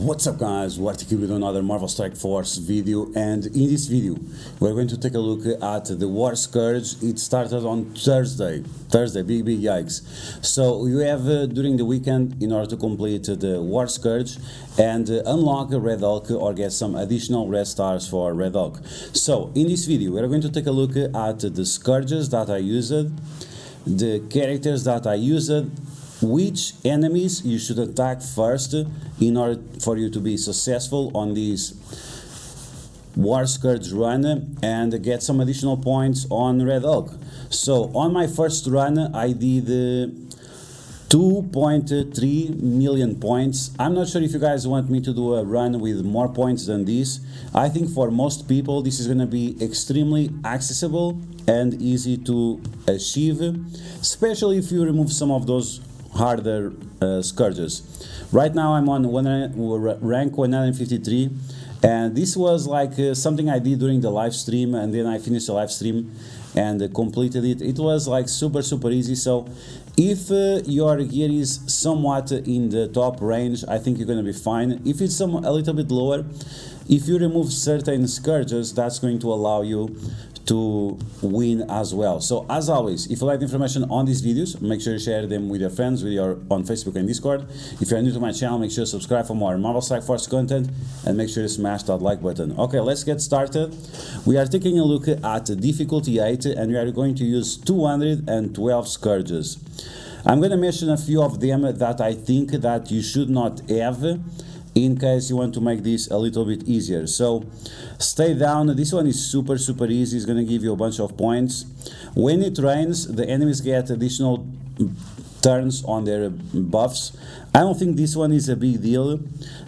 What's up guys, DuArktik with another Marvel Strike Force video, and in this video we're going to take a look at the War Scourge. It started on Thursday, big yikes. So you have during the weekend in order to complete the War Scourge and unlock a Red Hulk or get some additional red stars for Red Hulk. So in this video we're going to take a look at the Scourges that I used, the characters that I used, which enemies you should attack first in order for you to be successful on this War Scourge run and get some additional points on Red Hulk. So on my first run I did 2.3 million points. I'm not sure if you guys want me to do a run with more points than this. I think for most people this is going to be extremely accessible and easy to achieve, especially if you remove some of those harder Scourges. Right now I'm on rank 153, and this was like something I did during the live stream, and then I finished the live stream and completed it. It was like super easy. So if your gear is somewhat in the top range, I think you're gonna be fine. If it's a little bit lower, if you remove certain Scourges, that's going to allow you to win as well. So as always, if you like the information on these videos, make sure you share them with your friends, on Facebook and Discord. If you're new to my channel, make sure to subscribe for more Marvel Strike Force content, and make sure you smash that like button. Okay, let's get started. We are taking a look at difficulty 8, and we are going to use 212 Scourges. I'm going to mention a few of them that I think that you should not have, in case you want to make this a little bit easier. So stay down. This one is super easy. It's going to give you a bunch of points. When it rains, the enemies get additional turns on their buffs. I don't think this one is a big deal.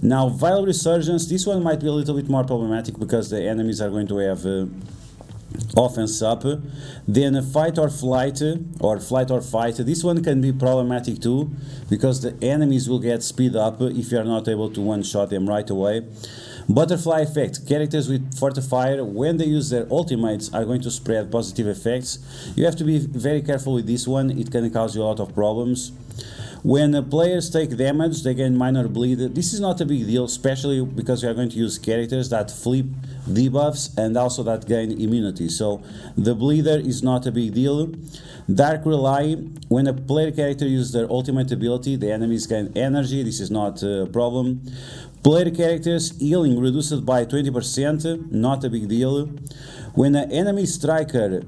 Now Vile Resurgence, this one might be a little bit more problematic because the enemies are going to have offense up. Then fight or flight, or flight or fight, this one can be problematic too, because the enemies will get speed up if you are not able to one-shot them right away. Butterfly effect, characters with Fortifier, when they use their ultimates, are going to spread positive effects. You have to be very careful with this one, it can cause you a lot of problems. When players take damage, they gain minor bleed. This is not a big deal, especially because we are going to use characters that flip debuffs and also that gain immunity. So the bleeder is not a big deal. Dark Rely, when a player character uses their ultimate ability, the enemies gain energy. This is not a problem. Player characters healing reduced by 20%, not a big deal. When an enemy striker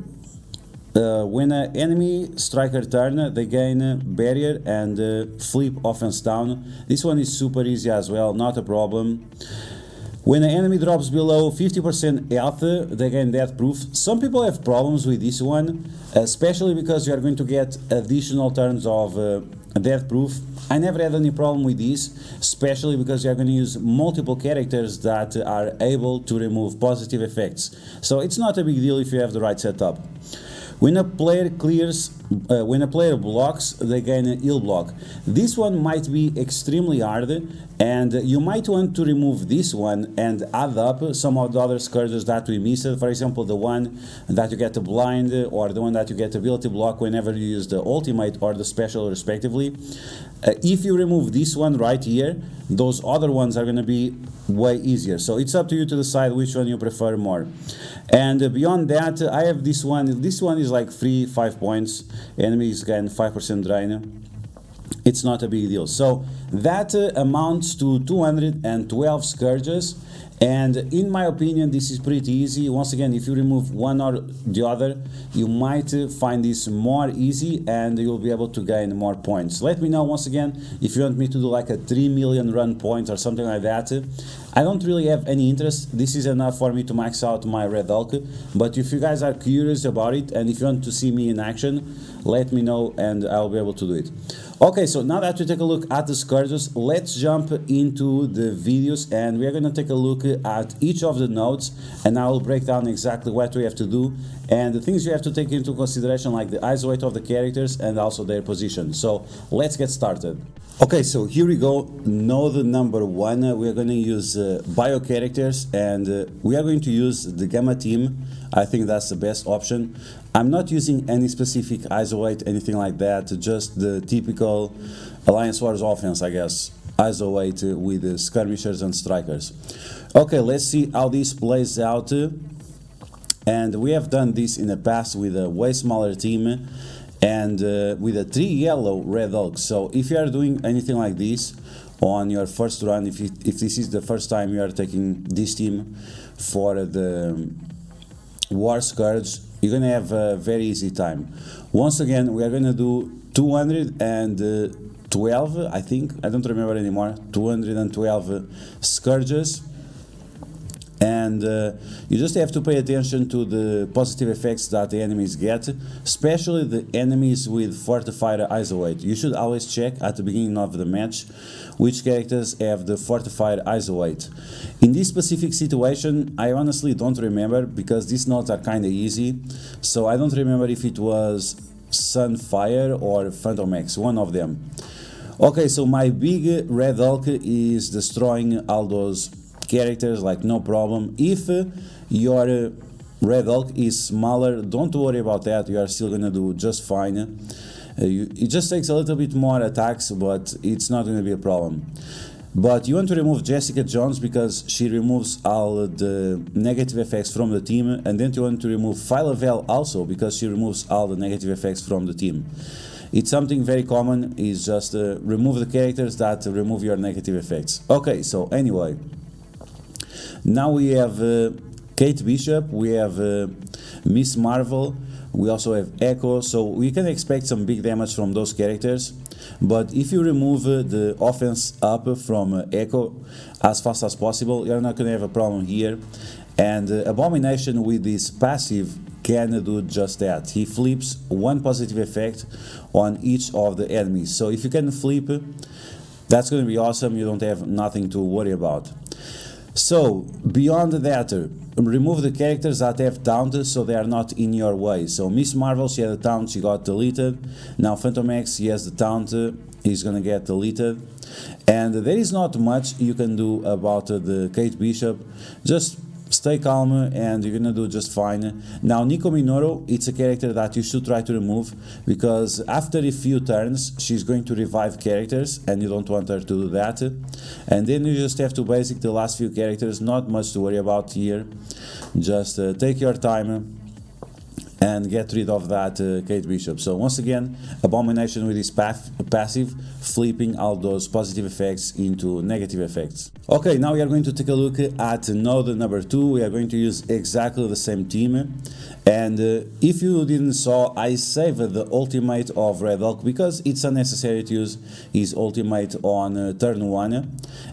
turn, they gain barrier and flip offense down. This one is super easy as well, not a problem. When an enemy drops below 50% health, they gain death proof. Some people have problems with this one, especially because you are going to get additional turns of death proof. I never had any problem with this, especially because you are going to use multiple characters that are able to remove positive effects. So it's not a big deal if you have the right setup. When a player blocks, they gain a heal block. This one might be extremely hard, and you might want to remove this one and add up some of the other Scourges that we missed. For example, the one that you get a blind, or the one that you get ability block whenever you use the ultimate or the special respectively. If you remove this one right here, those other ones are going to be way easier. So it's up to you to decide which one you prefer more. And beyond that, I have this one. This one is like free 5 points. Enemies gain 5% drain. It's not a big deal. So that amounts to 212 Scourges, and in my opinion this is pretty easy. Once again, if you remove one or the other, you might find this more easy and you'll be able to gain more points. Let me know once again if you want me to do like a 3 million run point or something like that. I don't really have any interest. This is enough for me to max out my Red Hulk, but if you guys are curious about it and if you want to see me in action, let me know and I'll be able to do it. Okay, so now that we take a look at the Scourges, let's jump into the videos, and we are going to take a look at each of the nodes, and I will break down exactly what we have to do and the things you have to take into consideration, like the eyes weight of the characters and also their position. So let's get started. Okay, so here we go. Node number 1, we are going to use bio characters, and we are going to use the Gamma team. I think that's the best option. I'm not using any specific isolate, anything like that, just the typical Alliance Wars offense, I guess. ISO 8 with skirmishers and strikers. Okay, let's see how this plays out. And we have done this in the past with a way smaller team and with a 3 yellow red Hulk. So if you are doing anything like this on your first run, if this is the first time you are taking this team for the War Scourge, you're gonna have a very easy time. Once again, we are gonna do 212, I think, I don't remember anymore, 212 Scourges. And you just have to pay attention to the positive effects that the enemies get, especially the enemies with fortified ISO 8. You should always check at the beginning of the match which characters have the fortified ISO 8. In this specific situation, I honestly don't remember because these nodes are kinda easy, so I don't remember if it was Sunfire or Phantom X, one of them. Okay, so my big red Hulk is destroying all those characters like no problem. If your red Hulk is smaller, don't worry about that, you are still gonna do just fine. It just takes a little bit more attacks, but it's not gonna be a problem. But you want to remove Jessica Jones because she removes all the negative effects from the team, and then you want to remove Phyla-Vell also because she removes all the negative effects from the team. It's something very common, is just remove the characters that remove your negative effects. Okay, so anyway, now we have Kate Bishop, we have Miss Marvel, we also have Echo, so we can expect some big damage from those characters. But if you remove the offense up from Echo as fast as possible, you're not going to have a problem here. And Abomination with this passive can do just that. He flips one positive effect on each of the enemies. So if you can flip, that's going to be awesome. You don't have nothing to worry about. So beyond that, remove the characters that have taunt so they are not in your way. So Miss Marvel, she had a taunt, she got deleted. Now Phantom X, he has the taunt, he's gonna get deleted. And there is not much you can do about the Kate Bishop. Just stay calm and you're gonna do just fine. Now Nico Minoru, it's a character that you should try to remove because after a few turns she's going to revive characters and you don't want her to do that. And then you just have to basic the last few characters, not much to worry about here. Just take your time and get rid of that Kate Bishop. So once again, Abomination with his passive, flipping all those positive effects into negative effects. Okay, now we are going to take a look at node number 2. We are going to use exactly the same team. And if you didn't saw, I saved the ultimate of Red Hulk because it's unnecessary to use his ultimate on turn 1.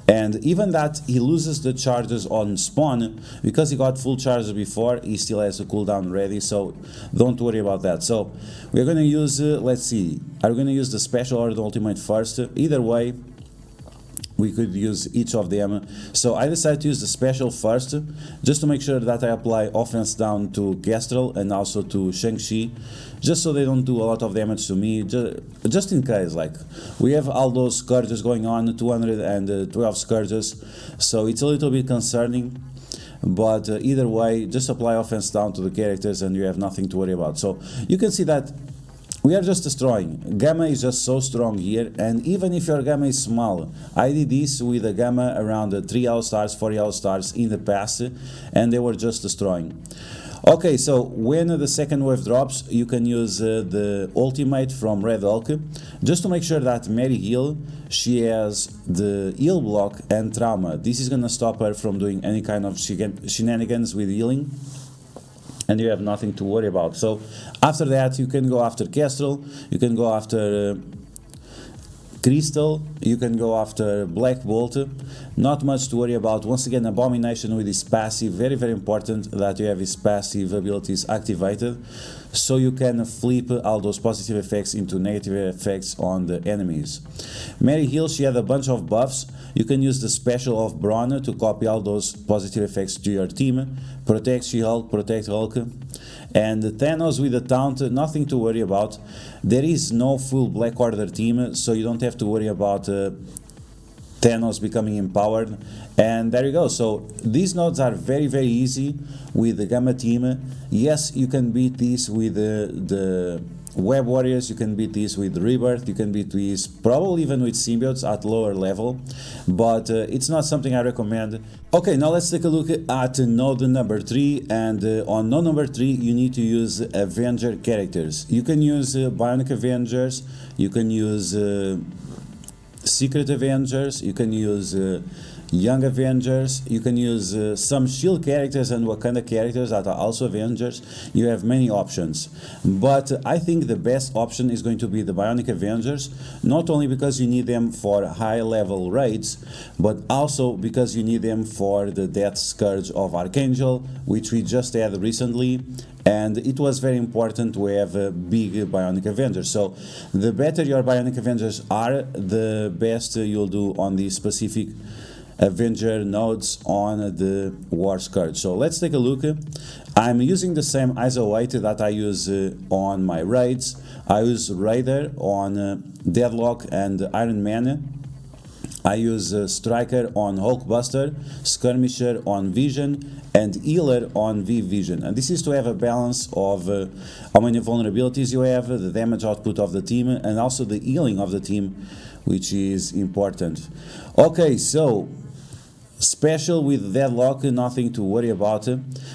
And even that he loses the charges on spawn, because he got full charges before, he still has a cooldown ready, so don't worry about that. So we're going to use, let's see, are we going to use the special or the ultimate first? Either way, we could use each of them. So I decided to use the special first, just to make sure that I apply offense down to Kestrel and also to Shang-Chi, just so they don't do a lot of damage to me, just in case. Like, we have all those Scourges going on, 212 Scourges, so it's a little bit concerning. But either way, just apply offense down to the characters and you have nothing to worry about. So you can see that we are just destroying. Gamma is just so strong here, and even if your Gamma is small, I did this with a Gamma around 3 yellow stars, 4 yellow stars in the past, and they were just destroying. Okay, so when the second wave drops, you can use the ultimate from Red Hulk, just to make sure that Mary Hill, she has the heal block and trauma. This is gonna stop her from doing any kind of shenanigans with healing, and you have nothing to worry about. So after that, you can go after Kestrel, you can go after Crystal, you can go after Black Bolt. Not much to worry about. Once again, Abomination with his passive, very very important that you have his passive abilities activated, so you can flip all those positive effects into negative effects on the enemies. Mary Hill, she had a bunch of buffs. You can use the special of Braun to copy all those positive effects to your team. Protect She-Hulk, protect Hulk. And Thanos with the taunt, nothing to worry about. There is no full Black Order team, so you don't have to worry about Thanos becoming empowered. And there you go. So these nodes are very very easy with the Gamma team. Yes, you can beat this with the web warriors, you can beat these with rebirth, you can beat these probably even with symbiotes at lower level, but it's not something I recommend. Okay, now let's take a look at node number 3, and on node number 3 you need to use Avenger characters. You can use Bionic Avengers, you can use Secret Avengers, you can use Young Avengers, you can use some Shield characters and Wakanda characters that are also Avengers. You have many options, but I think the best option is going to be the Bionic Avengers, not only because you need them for high level raids, but also because you need them for the Death Scourge of Archangel, which we just had recently, and it was very important to have a big Bionic Avengers. So the better your Bionic Avengers are, the best you'll do on these specific Avenger nodes on the War Scourge. So let's take a look. I'm using the same ISO weight that I use on my raids. I use Raider on Deadlock and Iron Man. I use Striker on Hulkbuster, Skirmisher on Vision, and Healer on V-Vision. And this is to have a balance of how many vulnerabilities you have, the damage output of the team, and also the healing of the team, which is important. Okay, so special with Deadlock, nothing to worry about.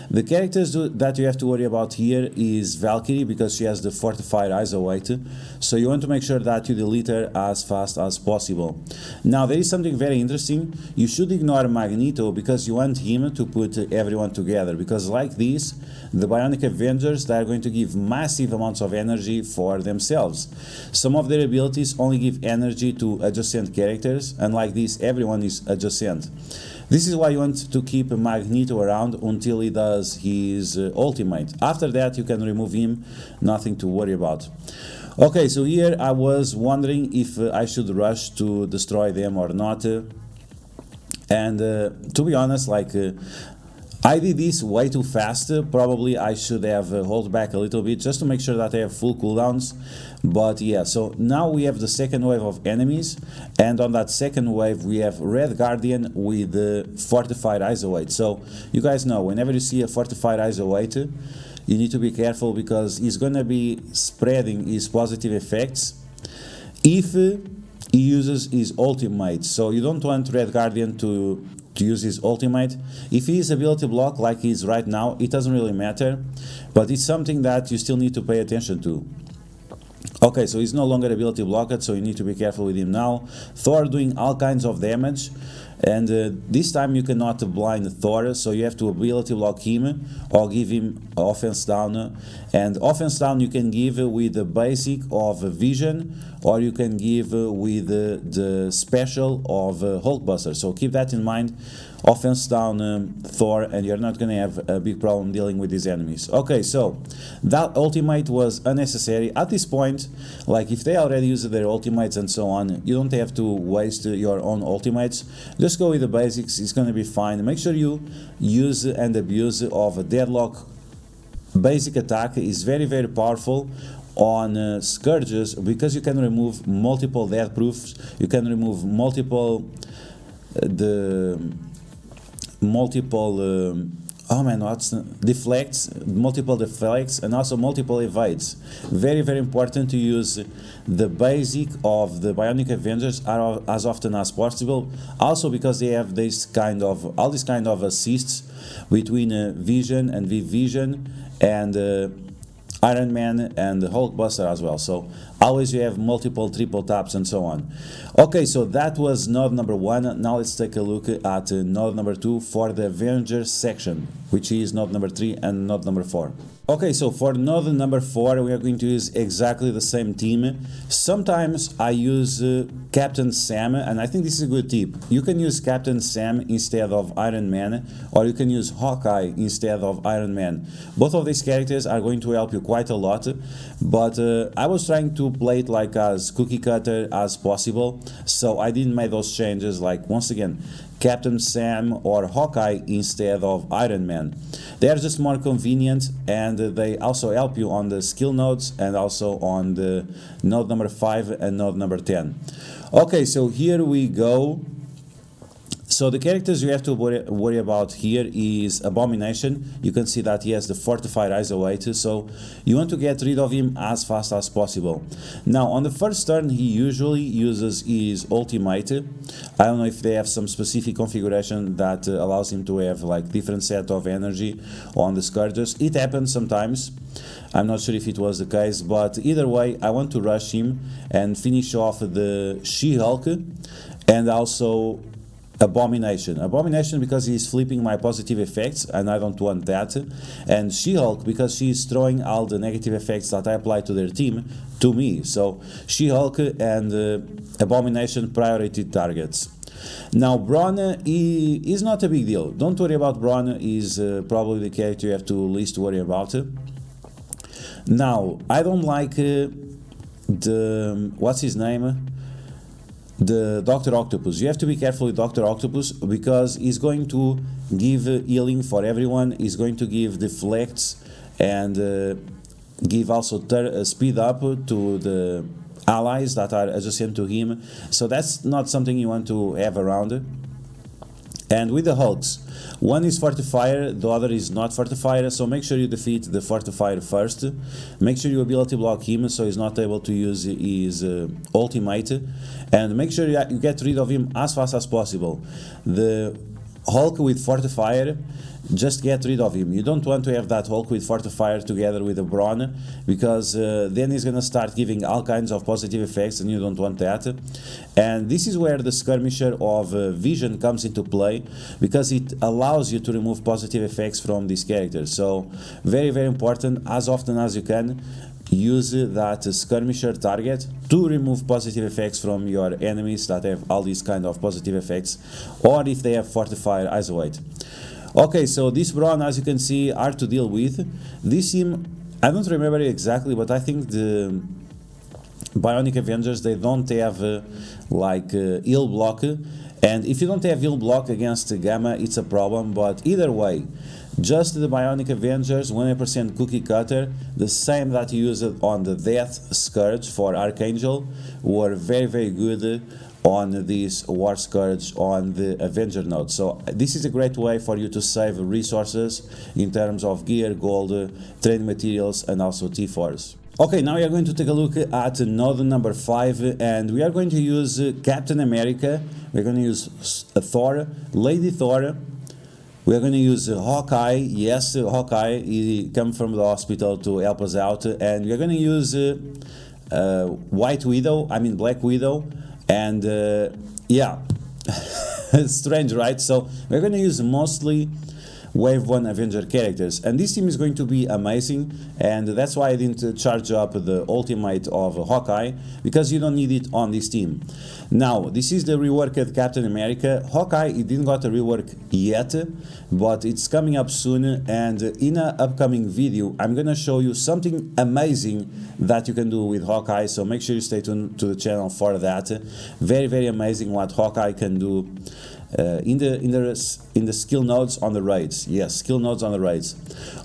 The characters that you have to worry about here is Valkyrie, because she has the fortified ISO weight, so you want to make sure that you delete her as fast as possible. Now there is something very interesting. You should ignore Magneto, because you want him to put everyone together, because like this, the Bionic Avengers, they are going to give massive amounts of energy for themselves. Some of their abilities only give energy to adjacent characters, and like this, everyone is adjacent. This is why you want to keep Magneto around until he does his ultimate. After that you can remove him, nothing to worry about. Okay, so here I was wondering if I should rush to destroy them or not, and to be honest, like I did this way too fast. Probably I should have hold back a little bit just to make sure that I have full cooldowns. But yeah, so now we have the second wave of enemies, and on that second wave we have Red Guardian with the fortified ISO weight. So you guys know, whenever you see a fortified ISO weight, you need to be careful, because he's gonna be spreading his positive effects if he uses his ultimate. So you don't want Red Guardian to use his ultimate. If he is ability block like he is right now, it doesn't really matter, but it's something that you still need to pay attention to. Okay, so he's no longer ability blocked, so you need to be careful with him now. Thor doing all kinds of damage, and this time you cannot blind Thor, so you have to ability block him or give him offense down. And offense down you can give with the basic of Vision, or you can give with the special of Hulkbuster. So keep that in mind. Offense down Thor, and you're not going to have a big problem dealing with these enemies. Okay, so that ultimate was unnecessary at this point. Like, if they already used their ultimates and so on, you don't have to waste your own ultimates. Just go with the basics, it's going to be fine. Make sure you use and abuse of a Deadlock. Basic attack is very, very powerful on Scourges, because you can remove multiple death proofs, you can remove multiple deflects, multiple deflects, and also multiple evades. Very, very important to use the basic of the Bionic Avengers as often as possible, also because they have all these kind of assists between Vision and V-Vision and Iron Man and the Hulkbuster as well. So always you have multiple triple taps and so on. Okay, so that was node number 1. Now let's take a look at node number 2 for the Avengers section, which is node number 3 and node number 4. Okay, so for node number 4 we are going to use exactly the same team. Sometimes I use Captain Sam, and I think this is a good tip. You can use Captain Sam instead of Iron Man, or you can use Hawkeye instead of Iron Man. Both of these characters are going to help you quite a lot, but I was trying to play it like as cookie cutter as possible, so I didn't make those changes, like once again Captain Sam or Hawkeye instead of Iron Man. They are just more convenient, and they also help you on the skill nodes and also on the node number 5 and node number 10. Okay, so here we go. So the characters you have to worry about here is Abomination. You can see that he has the fortified Isolate, so you want to get rid of him as fast as possible. Now on the first turn he usually uses his ultimate. I don't know if they have some specific configuration that allows him to have like different set of energy on the Scourges. It happens sometimes. I'm not sure if it was the case, but either way I want to rush him and finish off the She-Hulk and also Abomination because he's flipping my positive effects and I don't want that, and She-Hulk because she's throwing all the negative effects that I apply to their team to me. So She-Hulk and Abomination priority targets. Now Brawn is not a big deal. Don't worry about Brawn. Is probably the character you have to least worry about. Now I don't like the what's his name, the Dr. Octopus. You have to be careful with Dr. Octopus because he's going to give healing for everyone, he's going to give deflects and give also speed up to the allies that are adjacent to him, so that's not something you want to have around. And with the Hulks, one is Fortifier, the other is not Fortifier, so make sure you defeat the Fortifier first. Make sure you ability block him so he's not able to use his ultimate, and make sure you get rid of him as fast as possible. The Hulk with Fortifier, just get rid of him. You don't want to have that Hulk with Fortifier together with a Brawn, because then he's gonna start giving all kinds of positive effects and you don't want that. And this is where the Skirmisher of Vision comes into play, because it allows you to remove positive effects from these characters. So very, very important, as often as you can, use that Skirmisher target to remove positive effects from your enemies that have all these kind of positive effects, or if they have Fortifier Isolate. Okay, so this Brawn, as you can see, hard to deal with. This team, I don't remember exactly, but I think the Bionic Avengers, they don't have heal block, and if you don't have heal block against Gamma, it's a problem. But either way, just the Bionic Avengers, 100% cookie cutter, the same that you used on the Death Scourge for Archangel, were very, very good on this War Scourge on the Avenger node. So this is a great way for you to save resources in terms of gear, gold, training materials, and also T4s. Okay, now we are going to take a look at node number 5, and we are going to use Captain America, we're going to use Thor, Lady Thor, we are going to use Hawkeye. Yes, Hawkeye, he came from the hospital to help us out, and we are going to use Black Widow, and yeah, it's strange, right? So we're going to use mostly Wave 1 Avenger characters, and this team is going to be amazing, and that's why I didn't charge up the ultimate of Hawkeye, because you don't need it on this team. Now, this is the reworked Captain America. Hawkeye, it didn't got a rework yet, but it's coming up soon, and in an upcoming video, I'm gonna show you something amazing that you can do with Hawkeye, so make sure you stay tuned to the channel for that. Very, very amazing what Hawkeye can do in the skill nodes on the raids. Yes, skill nodes on the raids.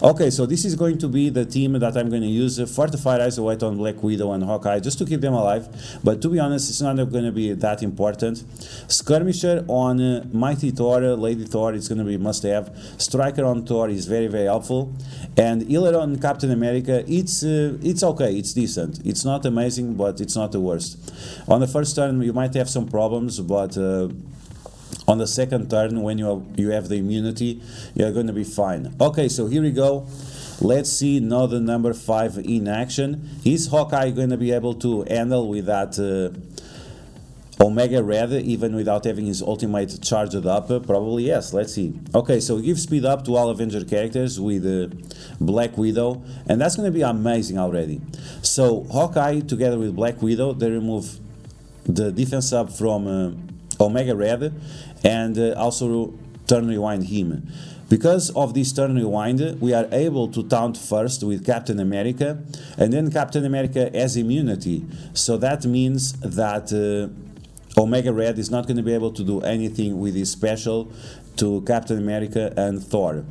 Okay, so this is going to be the team that I'm going to use. Fortified Isolate on Black Widow and Hawkeye, just to keep them alive, but to be honest, it's not going to be that important. Skirmisher on Mighty Thor, Lady Thor, it's going to be must have. Striker on Thor is very, very helpful, and Healer on Captain America, it's okay, it's decent. It's not amazing, but it's not the worst. On the first turn you might have some problems, but on the second turn, when you have the immunity, you're going to be fine. Okay, so here we go. Let's see node number 5 in action. Is Hawkeye going to be able to handle with that Omega Red, even without having his ultimate charged up? Probably yes, let's see. Okay, so give speed up to all Avenger characters with Black Widow, and that's going to be amazing already. So Hawkeye together with Black Widow, they remove the defense up from Omega Red, and also turn rewind him. Because of this turn rewind, we are able to taunt first with Captain America, and then Captain America has immunity, so that means that Omega Red is not going to be able to do anything with his special to Captain America and Thor.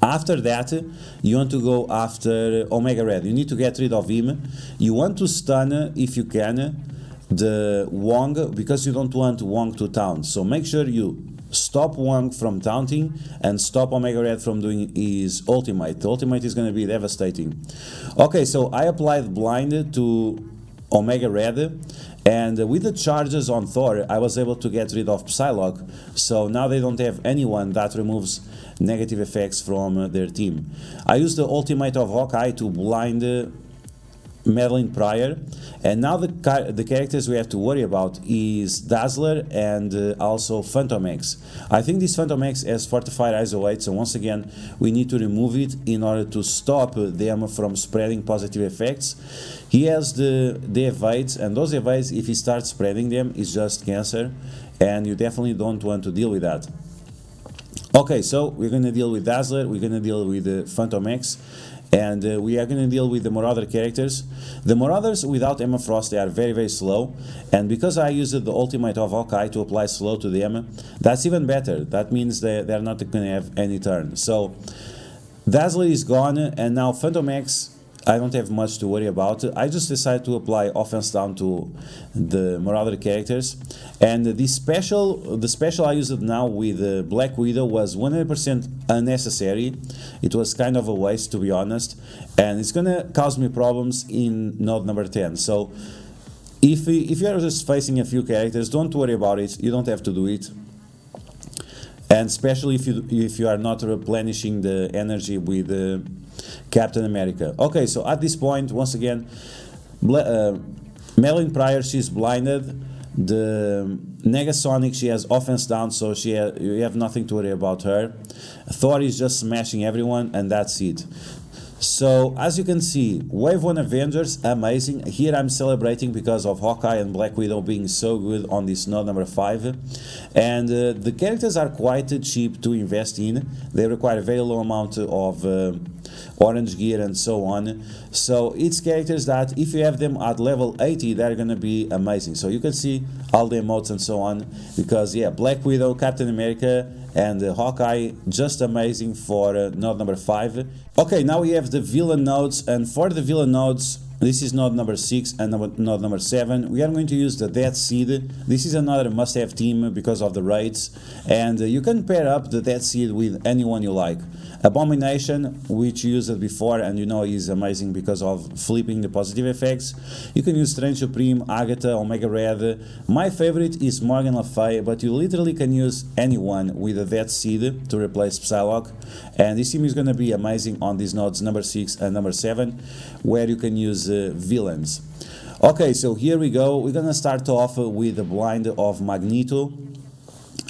After that, you want to go after Omega Red. You need to get rid of him. You want to stun, if you can, the Wong, because you don't want Wong to taunt. So make sure you stop Wang from taunting and stop Omega Red from doing his ultimate. The ultimate is going to be devastating. Okay, so I applied blind to Omega Red, and with the charges on Thor, I was able to get rid of Psylocke, so now they don't have anyone that removes negative effects from their team. I used the ultimate of Hawkeye to blind Madeline Pryor, and now the characters we have to worry about is Dazzler and also Phantom X. I think this Phantom X has fortified ISO 8, so once again we need to remove it in order to stop them from spreading positive effects. He has the evades, and those evades, if he starts spreading them, is just cancer, and you definitely don't want to deal with that. Okay, so we're going to deal with Dazzler, we're going to deal with Phantom X, and we are going to deal with the Marauder characters. The Marauders without Emma Frost, they are very, very slow, and because I used the ultimate of Hawkeye to apply slow to them, that's even better. That means they're not going to have any turn. So Dazzler is gone, and now Phantom X, I don't have much to worry about. I just decided to apply offense down to the Marauder characters, and the special I used now with Black Widow was 100% unnecessary. It was kind of a waste, to be honest, and it's gonna cause me problems in node number 10. So if you are just facing a few characters, don't worry about it. You don't have to do it. And especially if you are not replenishing the energy with Captain America. Okay, so at this point, once again, Madeline Pryor, she's blinded. The Negasonic, she has offense down, so you have nothing to worry about her. Thor is just smashing everyone, and that's it. So as you can see, Wave 1 Avengers, amazing. Here I'm celebrating because of Hawkeye and Black Widow being so good on this node number 5. And the characters are quite cheap to invest in. They require a very low amount of orange gear and so on. So it's characters that if you have them at level 80, they're gonna be amazing. So you can see all the emotes and so on, because yeah, Black Widow, Captain America and Hawkeye, just amazing for node number 5. Okay, now we have the villain nodes, and for the villain nodes, this is node number 6 and node number 7. We are going to use the Death Seed. This is another must-have team because of the raids, and you can pair up the Death Seed with anyone you like. Abomination, which you used it before, and you know he's amazing because of flipping the positive effects. You can use Strange Supreme, Agatha, Omega Red. My favorite is Morgan Le Fay, but you literally can use anyone with a Death Seed to replace Psylocke. And this team is going to be amazing on these nodes number 6 and number 7, where you can use villains. Okay, so here we go. We're going to start off with the blind of Magneto.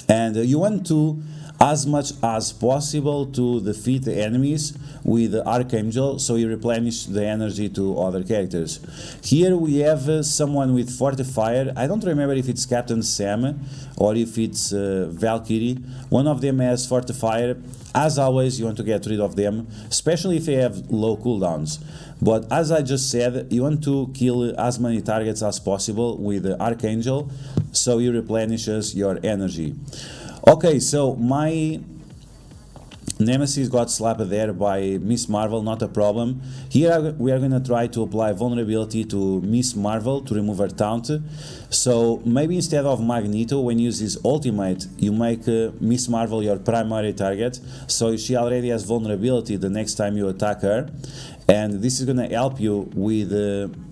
And you want to, as much as possible, to defeat the enemies with Archangel, so you replenish the energy to other characters. Here we have someone with Fortifier. I don't remember if it's Captain Sam or if it's Valkyrie. One of them has Fortifier. As always, you want to get rid of them, especially if they have low cooldowns. But as I just said, you want to kill as many targets as possible with Archangel, so he replenishes your energy. Okay, so my Nemesis got slapped there by Miss Marvel, not a problem. Here we are going to try to apply vulnerability to Miss Marvel to remove her taunt. So maybe instead of Magneto, when you use his ultimate, you make Miss Marvel your primary target, so she already has vulnerability the next time you attack her, and this is going to help you with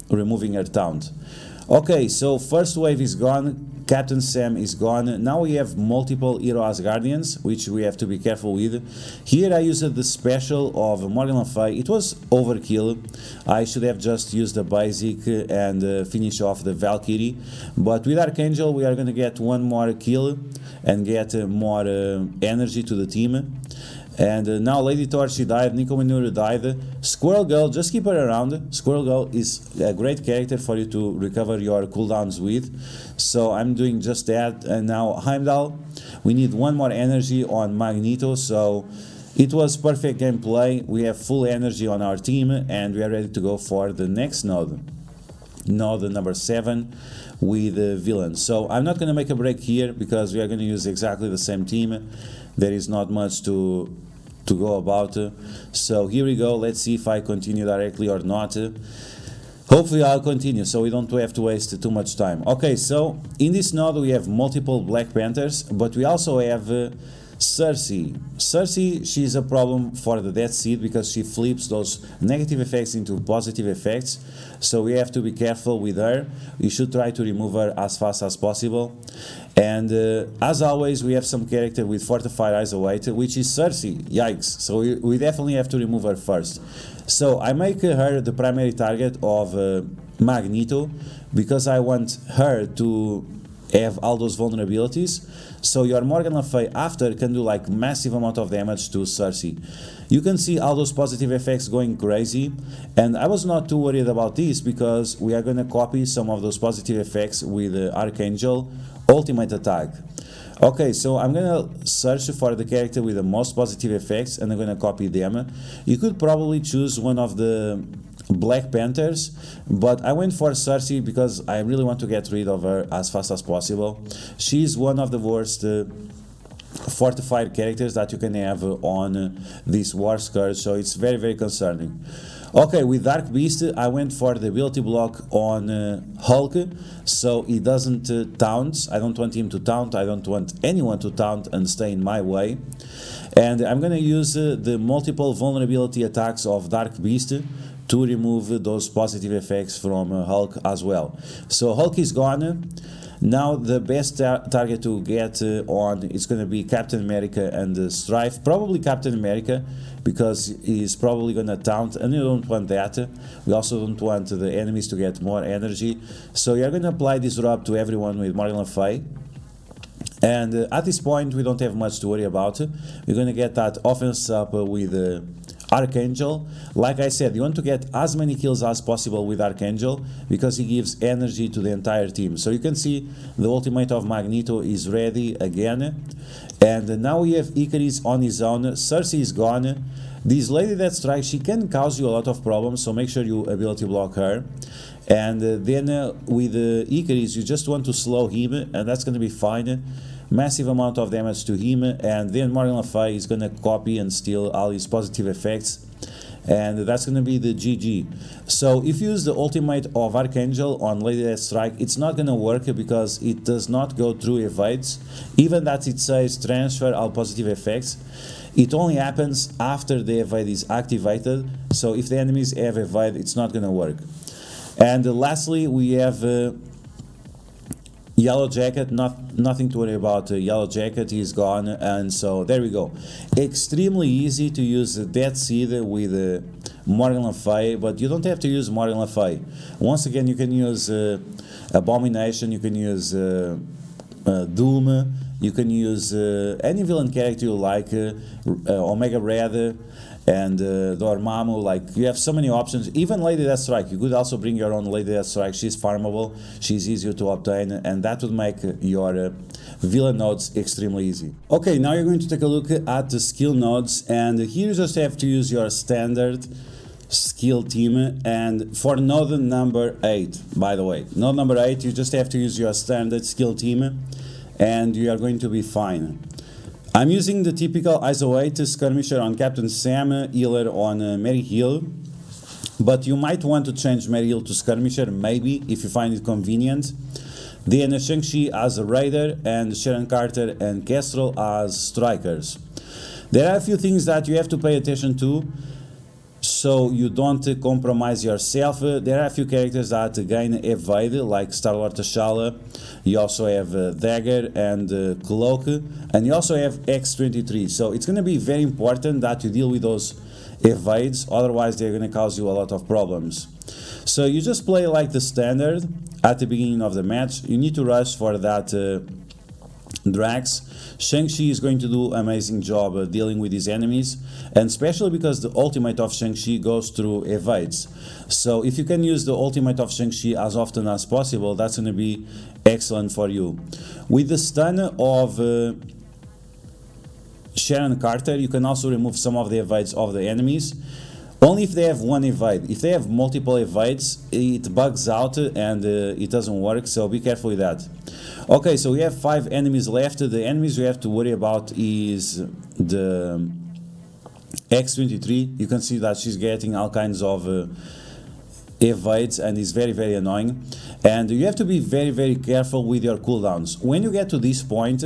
removing her taunt. Okay, so first wave is gone. Captain Sam is gone. Now we have multiple Hero Asgardians, which we have to be careful with. Here I used the special of Morgan Le Fay. It was overkill. I should have just used the basic and finish off the Valkyrie. But with Archangel we are going to get one more kill and get more energy to the team. And now Lady Thor, she died, Nico Manure died. Squirrel Girl, just keep her around. Squirrel Girl is a great character for you to recover your cooldowns with. So I'm doing just that. And now Heimdall, we need one more energy on Magneto. So it was perfect gameplay. We have full energy on our team and we are ready to go for the next node. Node number 7 with the villains. So I'm not going to make a break here because we are going to use exactly the same team. There is not much to go about. So here we go. Let's see if I continue directly or not. Hopefully I'll continue so we don't have to waste too much time. Okay, so in this node we have multiple Black Panthers, but we also have Cersei. Cersei, she's a problem for the Death Seed because she flips those negative effects into positive effects, so we have to be careful with her. We should try to remove her as fast as possible. And as always, we have some character with Fortified Isolate, which is Cersei. Yikes, so we definitely have to remove her first. So I make her the primary target of Magneto because I want her to have all those vulnerabilities, so your Morgan Le Fay after can do like massive amount of damage to Cersei. You can see all those positive effects going crazy, and I was not too worried about this because we are going to copy some of those positive effects with Archangel ultimate attack. Okay, so I'm gonna search for the character with the most positive effects and I'm gonna copy them. You could probably choose one of the Black Panthers, but I went for Cersei because I really want to get rid of her as fast as possible. She's one of the worst fortified characters that you can have on this War Scourge, so it's very concerning. Okay, with Dark Beast I went for the ability block on Hulk, so he doesn't taunt. I don't want him to taunt, I don't want anyone to taunt and stay in my way. And I'm gonna use the multiple vulnerability attacks of Dark Beast to remove those positive effects from Hulk as well. So Hulk is gone. Now the best target to get on is going to be Captain America and Strife. Probably Captain America because he's probably going to taunt, and you don't want that. We also don't want the enemies to get more energy. So you're going to apply this rub to everyone with Morgan Le Fay. And at this point we don't have much to worry about. We're going to get that offense up with Archangel. Like I said, you want to get as many kills as possible with Archangel because he gives energy to the entire team. So you can see the ultimate of Magneto is ready again. And now we have Icarus on his own. Cersei is gone. This Lady That Strikes, she can cause you a lot of problems, so make sure you ability block her. And then with Icarus, you just want to slow him, and that's going to be fine. Massive amount of damage to him, and then Morgan Le Fay is going to copy and steal all his positive effects, and that's going to be the GG. So if you use the ultimate of Archangel on Lady Death Strike, it's not going to work because it does not go through evades. Even that it says transfer all positive effects, it only happens after the evade is activated. So if the enemies have evade, it's not going to work. And lastly, we have Yellow Jacket. Nothing to worry about. Yellow Jacket is gone, and so there we go. Extremely easy to use Death Seed with Morgan Le Fay, but you don't have to use Morgan Le Fay. Once again, you can use Abomination, you can use Doom, you can use any villain character you like, Omega Red, and Dormammu. Like, you have so many options. Even Lady Death Strike, you could also bring your own Lady Death Strike. She's farmable, she's easier to obtain, and that would make your villain nodes extremely easy. Okay, now you're going to take a look at the skill nodes, and here you just have to use your standard skill team. And for node number 8, by the way, node number 8, you just have to use your standard skill team and you are going to be fine. I'm using the typical ISO 8 skirmisher on Captain Sam, healer on Mary Hill, but you might want to change Mary Hill to skirmisher, maybe, if you find it convenient. Then Shang-Chi as a raider, and Sharon Carter and Kestrel as strikers. There are a few things that you have to pay attention to so you don't compromise yourself. There are a few characters that gain evade, like Star-Lord T'Challa. You also have Dagger and Cloak, and you also have X-23. So it's going to be very important that you deal with those evades, otherwise they're going to cause you a lot of problems. So you just play like the standard at the beginning of the match. You need to rush for that Drax. Shang-Chi is going to do an amazing job dealing with his enemies, and especially because the ultimate of Shang-Chi goes through evades. So if you can use the ultimate of Shang-Chi as often as possible, that's going to be excellent for you. With the stun of Sharon Carter, you can also remove some of the evades of the enemies. Only if they have one evade. If they have multiple evades, it bugs out and it doesn't work, so be careful with that. Okay, so we have 5 enemies left. The enemies we have to worry about is the X-23. You can see that she's getting all kinds of evades and is very annoying. And you have to be very careful with your cooldowns. When you get to this point,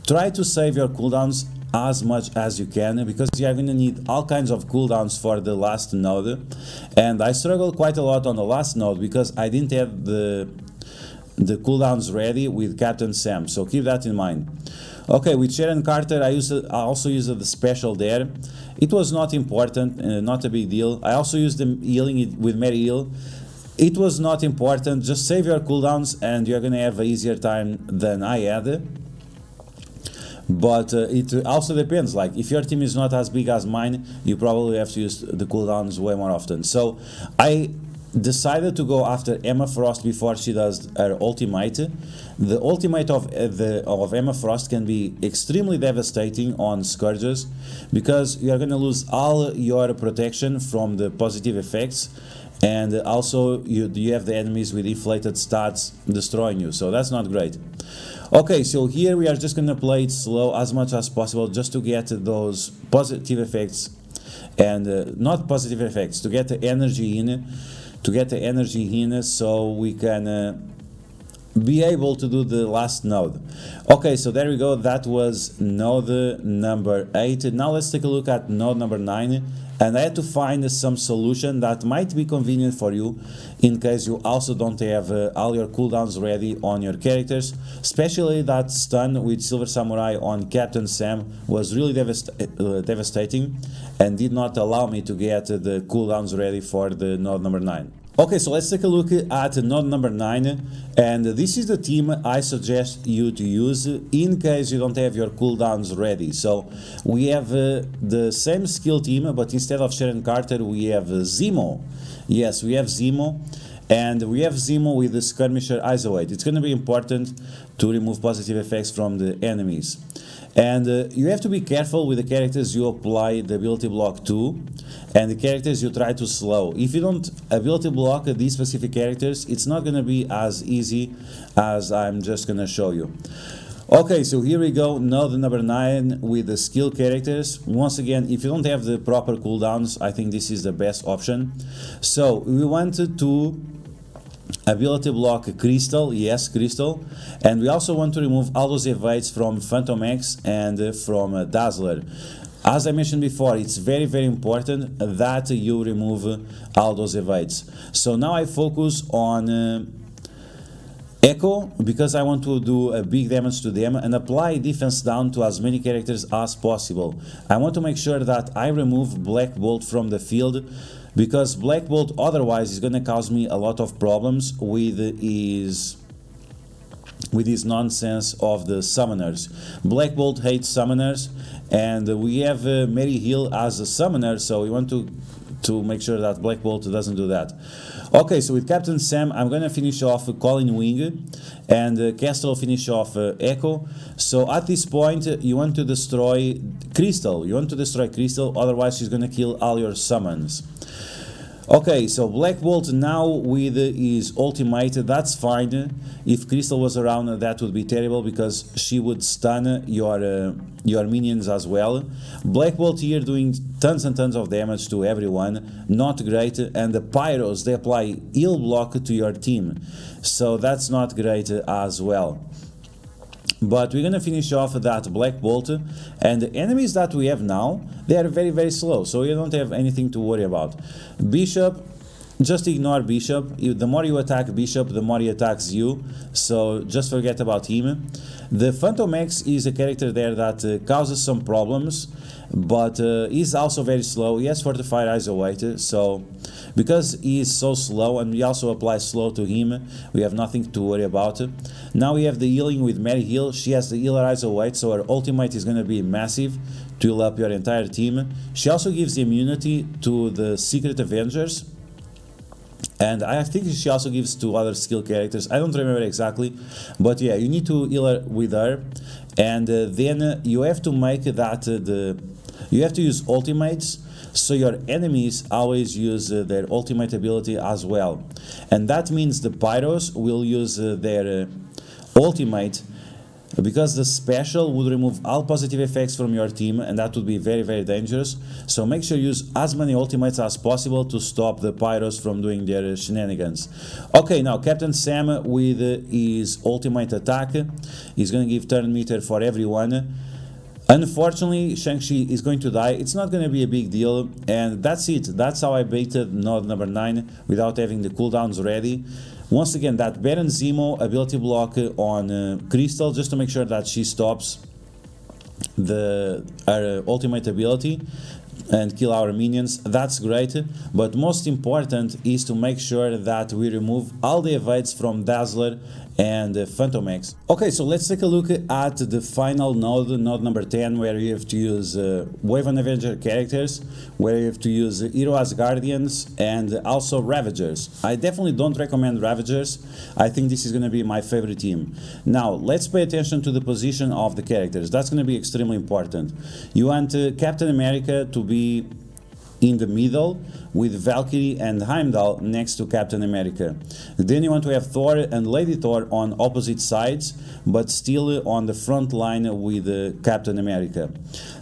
try to save your cooldowns as much as you can, because you are going to need all kinds of cooldowns for the last node. And I struggled quite a lot on the last node because I didn't have the cooldowns ready with Captain Sam, so keep that in mind. Okay, with Sharon Carter I also used the special there. It was not important, not a big deal. I also used the healing with Mary Heal. It was not important. Just save your cooldowns and you're gonna have an easier time than I had. But it also depends, like if your team is not as big as mine, you probably have to use the cooldowns way more often. So I decided to go after Emma Frost before she does her ultimate. The ultimate of Emma Frost can be extremely devastating on Scourges, because you are going to lose all your protection from the positive effects, and also you have the enemies with inflated stats destroying you, so that's not great. Okay, so here we are just going to play it slow as much as possible just to get those positive effects, and not positive effects, to get the energy in. So we can be able to do the last node. Okay, so there we go. That was node number 8. Now let's take a look at node number 9. And I had to find some solution that might be convenient for you in case you also don't have all your cooldowns ready on your characters. Especially that stun with Silver Samurai on Captain Sam was really devastating and did not allow me to get the cooldowns ready for the node number 9. Okay, so let's take a look at node number 9, and this is the team I suggest you to use in case you don't have your cooldowns ready. So we have the same skill team, but instead of Sharon Carter we have Zemo. Yes, we have Zemo, and we have Zemo with the Skirmisher Isolate. It's going to be important to remove positive effects from the enemies. And you have to be careful with the characters you apply the ability block to, and the characters you try to slow. If you don't ability block these specific characters, it's not going to be as easy as I'm just going to show you. Okay, so here we go, node number 9 with the skill characters. Once again, if you don't have the proper cooldowns, I think this is the best option. So we wanted to ability block Crystal, yes, Crystal, and we also want to remove all those evades from Phantom X and from Dazzler. As I mentioned before, it's very important that you remove all those evades. So now I focus on Echo, because I want to do a big damage to them and apply defense down to as many characters as possible. I want to make sure that I remove Black Bolt from the field, because Black Bolt otherwise is going to cause me a lot of problems with his nonsense of the summoners. Black Bolt hates summoners, and we have Mary Heal as a summoner, so we want to make sure that Black Bolt doesn't do that. Okay, so with Captain Sam, I'm going to finish off Colin Wing, and Castle will finish off Echo. So at this point, you want to destroy Crystal. Otherwise she's going to kill all your summons. Okay, so Black Bolt now with his ultimate, that's fine. If Crystal was around, that would be terrible, because she would stun your minions as well. Black Bolt here doing tons and tons of damage to everyone, not great. And the Pyros, they apply heal block to your team, so that's not great as well. But we're gonna finish off that Black Bolt, and the enemies that we have now, they are very slow, so you don't have anything to worry about. Bishop, just ignore Bishop. The more you attack Bishop, the more he attacks you, so just forget about him. The Phantom X is a character there that causes some problems, but he's also very slow. He has fortified Isolate, so because he is so slow, and we also apply slow to him, we have nothing to worry about. Now we have the healing with Mary Heal. She has the healer Isolate, so her ultimate is going to be massive to heal up your entire team. She also gives immunity to the Secret Avengers, and I think she also gives to other skill characters. I don't remember exactly, but yeah, you need to heal her with her, and then you have to make that you have to use ultimates, so your enemies always use their ultimate ability as well. And that means the Pyros will use their ultimate because the special would remove all positive effects from your team, and that would be very, very dangerous. So make sure you use as many ultimates as possible to stop the pyros from doing their shenanigans. Okay, now Captain Sam with his ultimate attack is going to give turn meter for everyone. Unfortunately, Shang-Chi is going to die. It's not going to be a big deal, and that's it. That's how I baited node number 9 without having the cooldowns ready. Once again, that Baron Zemo ability block on Crystal, just to make sure that she stops her ultimate ability and kill our minions. That's great, but most important is to make sure that we remove all the evades from Dazzler and Phantom X. Okay, so let's take a look at the final node, node number 10, where you have to use Wave and Avenger characters, where you have to use Hero Asgardians and also Ravagers. I definitely don't recommend Ravagers. I think this is going to be my favorite team. Now, let's pay attention to the position of the characters. That's going to be extremely important. You want Captain America to be in the middle with Valkyrie and Heimdall next to Captain America. Then you want to have Thor and Lady Thor on opposite sides, but still on the front line with Captain America.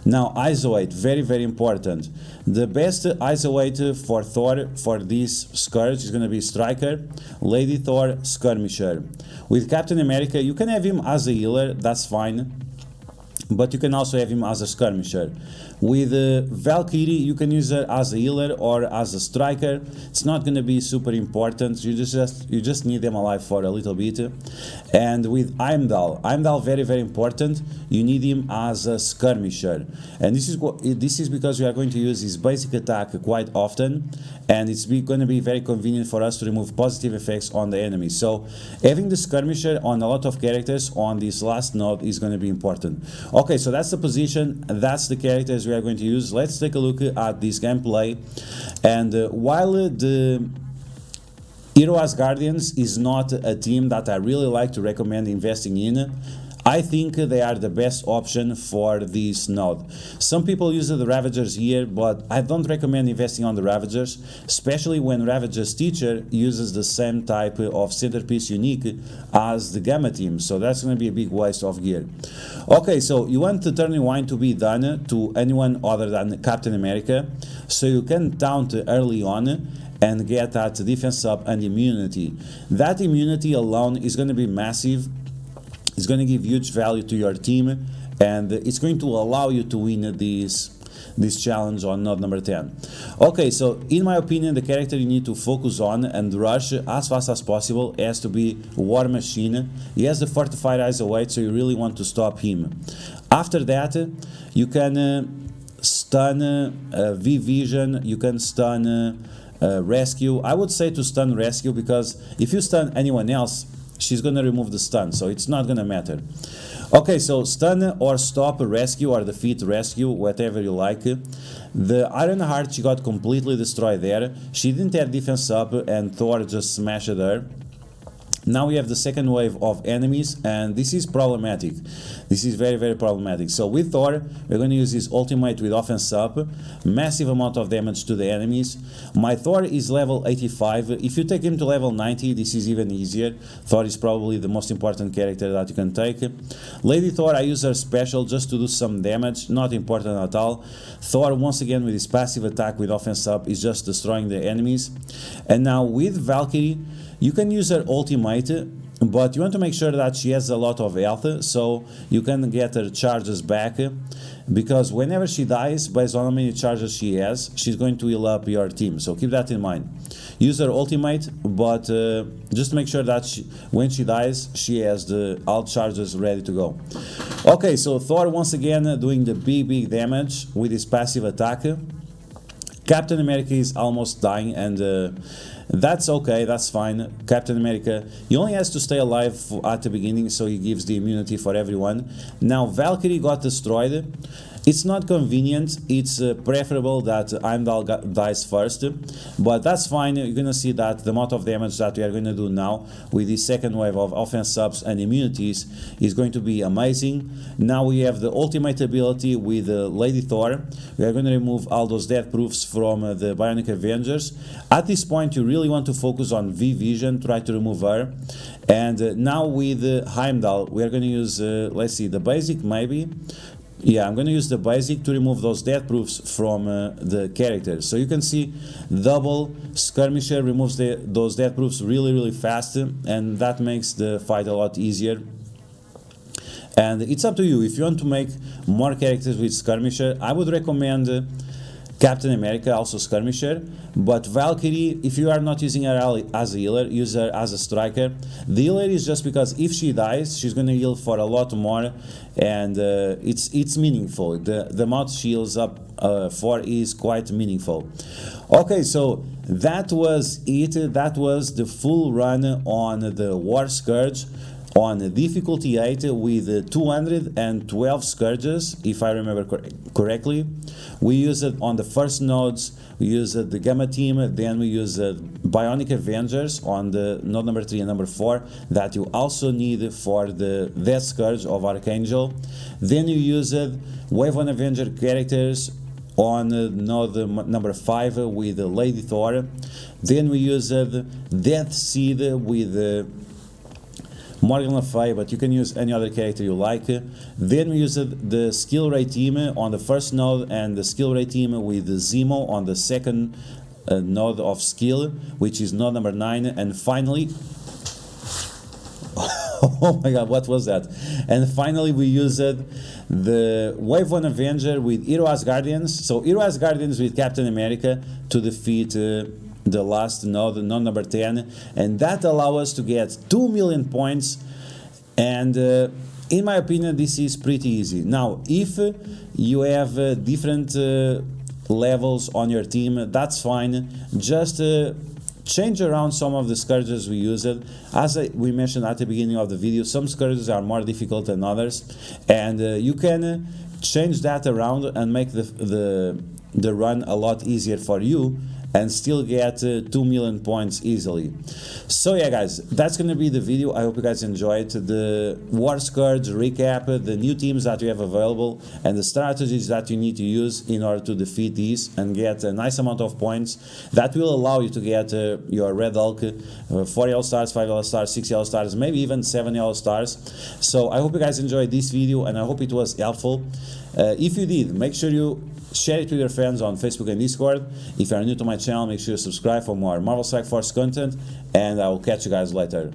Now, ISO 8, very, very important. The best ISO 8 for Thor for this Scourge is going to be Striker, Lady Thor, Skirmisher. With Captain America, you can have him as a healer, that's fine, but you can also have him as a skirmisher. With Valkyrie, you can use her as a healer or as a striker. It's not going to be super important. You just need them alive for a little bit. And with Heimdall, very, very important. You need him as a skirmisher. And this is because we are going to use his basic attack quite often, and it's going to be very convenient for us to remove positive effects on the enemy. So having the skirmisher on a lot of characters on this last node is going to be important. Okay, so that's the position, that's the characters we are going to use. Let's take a look at this gameplay. And while the Hero Asgardians is not a team that I really like to recommend investing in, I think they are the best option for this node. Some people use the Ravagers here, but I don't recommend investing on the Ravagers, especially when Ravagers teacher uses the same type of centerpiece unique as the Gamma team, so that's going to be a big waste of gear. Okay, so you want the turn rewind to be done to anyone other than Captain America, so you can taunt early on and get that defense up and immunity. That immunity alone is going to be massive. It's going to give huge value to your team, and it's going to allow you to win this challenge on node number 10. Okay, so in my opinion, the character you need to focus on and rush as fast as possible has to be War Machine. He has the fortified ISO 8, so you really want to stop him. After that, you can stun V-Vision, you can stun Rescue. I would say to stun Rescue, because if you stun anyone else, she's going to remove the stun, so it's not going to matter. Okay, so stun or stop Rescue or defeat Rescue, whatever you like. The Ironheart, she got completely destroyed there. She didn't have defense up and Thor just smashed her. Now we have the second wave of enemies, and this is problematic. This is very, very problematic. So with Thor, we're going to use his ultimate with offense up, massive amount of damage to the enemies. My Thor is level 85. If you take him to level 90, this is even easier. Thor is probably the most important character that you can take. Lady Thor, I use her special just to do some damage, not important at all. Thor, once again, with his passive attack with offense up, is just destroying the enemies. And now with Valkyrie, you can use her ultimate, but you want to make sure that she has a lot of health, so you can get her charges back, because whenever she dies, based on how many charges she has, she's going to heal up your team, so keep that in mind. Use her ultimate, but just make sure that when she dies, she has all charges ready to go. Okay, so Thor once again doing the big damage with his passive attack. Captain America is almost dying, and that's okay, that's fine. Captain America, he only has to stay alive at the beginning, so he gives the immunity for everyone. Now Valkyrie got destroyed. It's not convenient, it's preferable that Heimdall dies first, but that's fine. You're gonna see that the amount of damage that we are going to do now with the second wave of offense subs and immunities is going to be amazing. Now we have the ultimate ability with Lady Thor. We are going to remove all those death proofs from the Bionic Avengers. At this point, you really want to focus on V Vision, try to remove her. And now with Heimdall, we are going to use, let's see, the basic maybe. Yeah, I'm going to use the basic to remove those death proofs from the character. So you can see double skirmisher removes those death proofs really fast, and that makes the fight a lot easier. And it's up to you. If you want to make more characters with skirmisher, I would recommend Captain America, also skirmisher, but Valkyrie, if you are not using her as a healer, use her as a striker. The healer is just because if she dies, she's going to heal for a lot more, and it's meaningful. The amount she heals up for is quite meaningful. Okay, so that was it. That was the full run on the War Scourge on difficulty 8 with 212 Scourges, if I remember correctly. We used it on the first nodes, we used the Gamma team, then we used Bionic Avengers on the node number 3 and number 4 that you also need for the Death Scourge of Archangel. Then you used Wave 1 Avenger characters on node number 5 with Lady Thor. Then we used Death Seed with Morgan Le Fay, but you can use any other character you like. Then we used the skill ray team on the first node and the skill ray team with Zemo on the second node of skill, which is node number 9. And finally, oh my god, what was that? And finally we used the Wave 1 Avenger with Hero Asgardians. So Hero Asgardians with Captain America to defeat the last node number 10, and that allows us to get 2 million points. And in my opinion, this is pretty easy. Now, if you have different levels on your team, that's fine. Just change around some of the scourges we used. As we mentioned at the beginning of the video, some scourges are more difficult than others, and you can change that around and make the run a lot easier for you, and still get 2 million points easily. So yeah guys, that's gonna be the video. I hope you guys enjoyed the War Scourge recap, the new teams that you have available, and the strategies that you need to use in order to defeat these and get a nice amount of points that will allow you to get your Red Hulk 4 yellow stars, 5 yellow stars, 6 yellow stars, maybe even 7 yellow stars. So I hope you guys enjoyed this video, and I hope it was helpful. If you did, make sure you share it with your friends on Facebook and Discord. If you are new to my channel, make sure you subscribe for more Marvel Strike Force content, and I will catch you guys later.